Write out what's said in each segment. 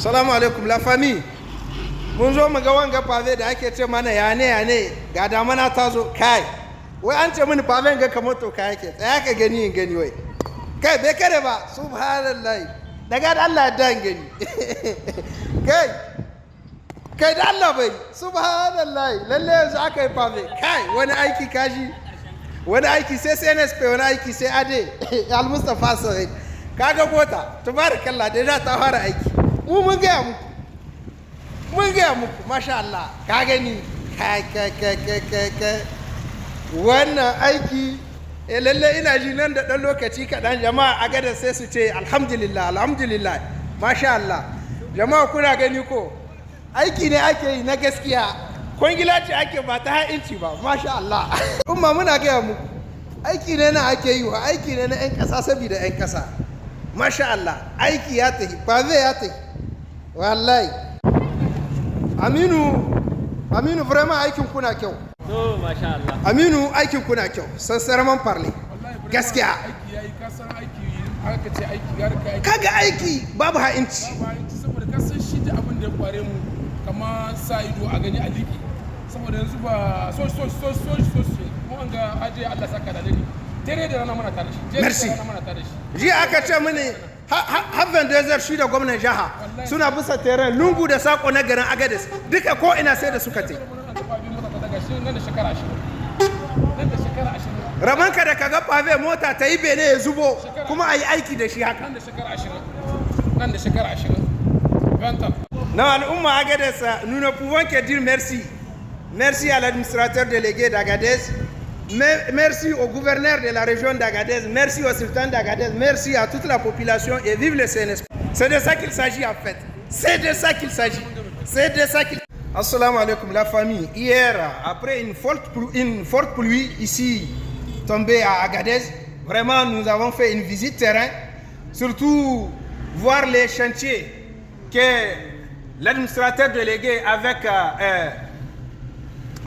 Salamu alaikum la famille. Mun zo mu ga wanga pave da ake ce mana yane ga damana ta zo kai. Wai an ce mini pave ga kamar to kai yake. Tsaya ka gani in gani wai. Kai bai kare ba subhanallahi. Daga da Allah da gani. Kai da Allah bai subhanallahi. Lalle yanzu aka yi pave. Kai wani aiki kaji. Wani aiki sai CNSP wani aiki sai Ade Al Mustafa Said. Kaga gota tabarakallah da ta fara aiki. Mun gaya muku masha Allah ka gani kai wannan aiki lalle ina ji nan da ɗan lokaci kaɗan jama'a a gadar sai su ce alhamdulillah masha Allah jama'a kuna gani ko aiki ne ake yi na gaskiya kwangila ce ake ba ta ha'inci ba masha Allah umma muna gaya muku aiki ne na ake yi wa aiki ne na 'yan ƙasa saboda 'yan ƙasa masha Allah aiki ya tafi ba zai ya tafi wallahi Aminu vraiment aikin kuna kyau to masha Allah Aminu aikin kuna kyau sincèrement parler gaskiya aiki yayi kasan aiki aka ce aiki gar ka aiki kaga aiki babu ha'inci saboda kasan shi da abin da ya kware mu kama sa ido a gani a liki saboda yanzu ba so mu an ga aje Allah saka da dani dare da rana mana tare shi merci ji aka ce mini habban da zai shi da gwamnan jaha suna bisa teren lungu da sako na garin Agadez duka ko ina sai da suka te ramanka da kaga pave mota ta yi bene ya zubo kuma a yi aiki da shi haka nan da shekara 20 na al'umma Agadez nous ne pouvons que dire merci à l'administrateur délégué d'Agadez. Merci au gouverneur de la région d'Agadez, merci au sultan d'Agadez, merci à toute la population et vive le CNSP. C'est de ça qu'il s'agit en fait. C'est de ça qu'il s'agit. Assalamu alaikum la famille. Hier, après une forte pluie ici tombée à Agadez, vraiment nous avons fait une visite terrain, surtout voir les chantiers que l'administrateur délégué avec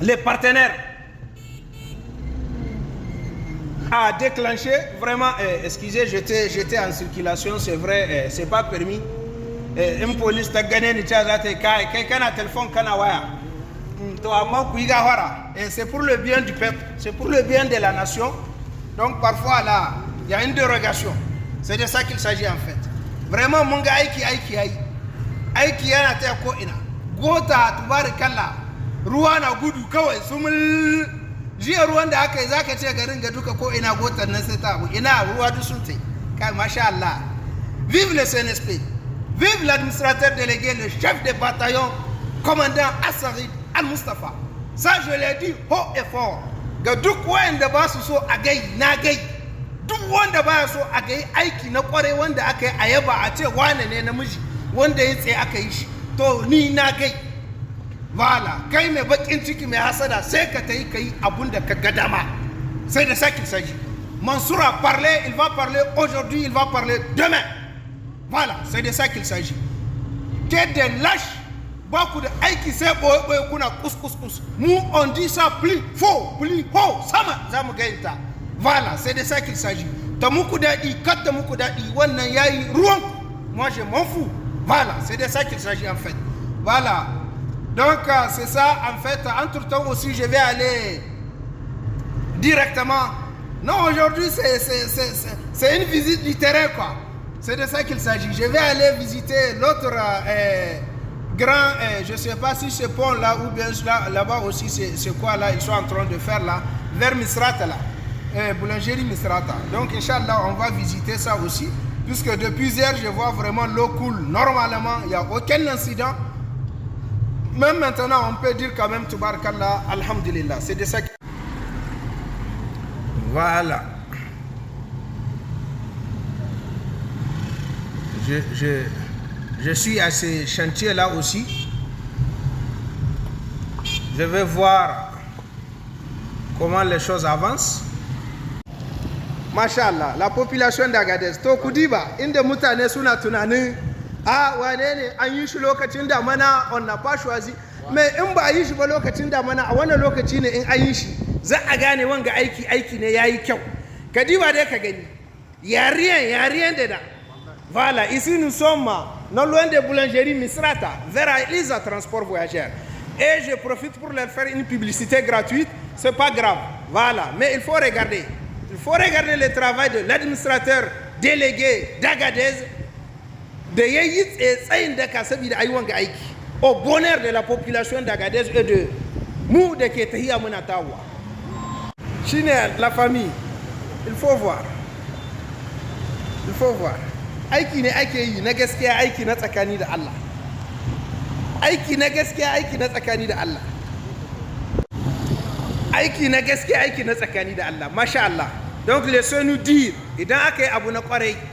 les partenaires a déclenché vraiment, excusez, j'étais en circulation, c'est vrai, c'est pas permis. Une police t'a gagné ni tcha zate kai kana téléphone kana waya. To amma ku yi gafara. C'est pour le bien du peuple, c'est pour le bien de la nation. Donc parfois là, il y a une dérogation. C'est de ça qu'il s'agit en fait. Vraiment mun ga aiki yana ta ko ina. Gota tubarakallah. Ruwa na gudu kawai sumul jiya ruwan da aka yi za ka ce garin ga duka ko ina gotar nan sai ta abu ina ruwa duk sun tai kai masha Allah vive le CNSP vive l'administrateur délégué le chef de bataillon commandant Assarid Al Mustafa ça je l'ai dit haut et fort ga duk wanda ba su so a gai na gai duk wanda ba so a gai aiki na kware wanda aka yi a yaba a ce wane ne namiji wanda ya tsaye aka yi shi to ni na gai voilà kai mai bakin ciki mai hasada sai ka tayi kai abun da ka ga dama c'est de ça qu'il s'agit. Mansour a parlé, il va parler aujourd'hui, il va parler demain. Voilà, c'est de ça qu'il s'agit. Que des lâches, beaucoup de aiki sai boye kuna kus. Nous on dit ça plus faux, plus haut, sama zamu gaita. Voilà, c'est de ça qu'il s'agit. Ta muku dadi, kat ta muku dadi, wannan yayi ruwan. Moi je m'en fous. Voilà, c'est de ça qu'il s'agit en fait. Voilà. Donc c'est ça en fait, entre-temps aussi je vais aller directement. Non, aujourd'hui c'est une visite du terrain quoi. C'est de ça qu'il s'agit. Je vais aller visiter l'autre grand, je ne sais pas si c'est pont là ou bien là-bas aussi c'est quoi là, ils sont en train de faire là, vers Misrata là, boulangerie Misrata. Donc Inch'Allah on va visiter ça aussi, puisque depuis hier je vois vraiment l'eau coule normalement, il n'y a aucun incident. Même maintenant, on peut dire quand même, Tubarakallah, Alhamdulillah. C'est de ça que... Voilà. Je suis à ces chantiers-là aussi. Je vais voir comment les choses avancent. Mashallah, la population d'Agadez. To Kudiba, inda mutane suna tunanin wane ne an yi shi lokacin damana on n'a pas choisi mais in ba a yi shi ba lokacin damana a wannan lokaci ne in an yi shi za a gane wanga aiki ne yayi kyau kadiba dai ka gani yariyan da voilà ici nous sommes non loin des boulangeries Misrata, vers Elisa Transport Voyageurs. Et je profite pour leur faire une publicité gratuite. C'est pas grave. Voilà. Mais il faut regarder. Il faut regarder le travail de l'administrateur délégué d'Agadez. De Yeyit et Saïn de Kassabi de Aïwang Aïki. Au bonheur de la population d'Agadez et de Mou de Ketehia Munatawa. Chine, la famille. Il faut voir. Il faut voir. Aiki ne ake yi na gaskiya aiki na tsakani da Allah. Aiki na gaskiya aiki na tsakani da Allah. Aiki na gaskiya aiki na tsakani da Allah. Masha Allah. Donc laissez-nous dire idan aka yi abu na kwarai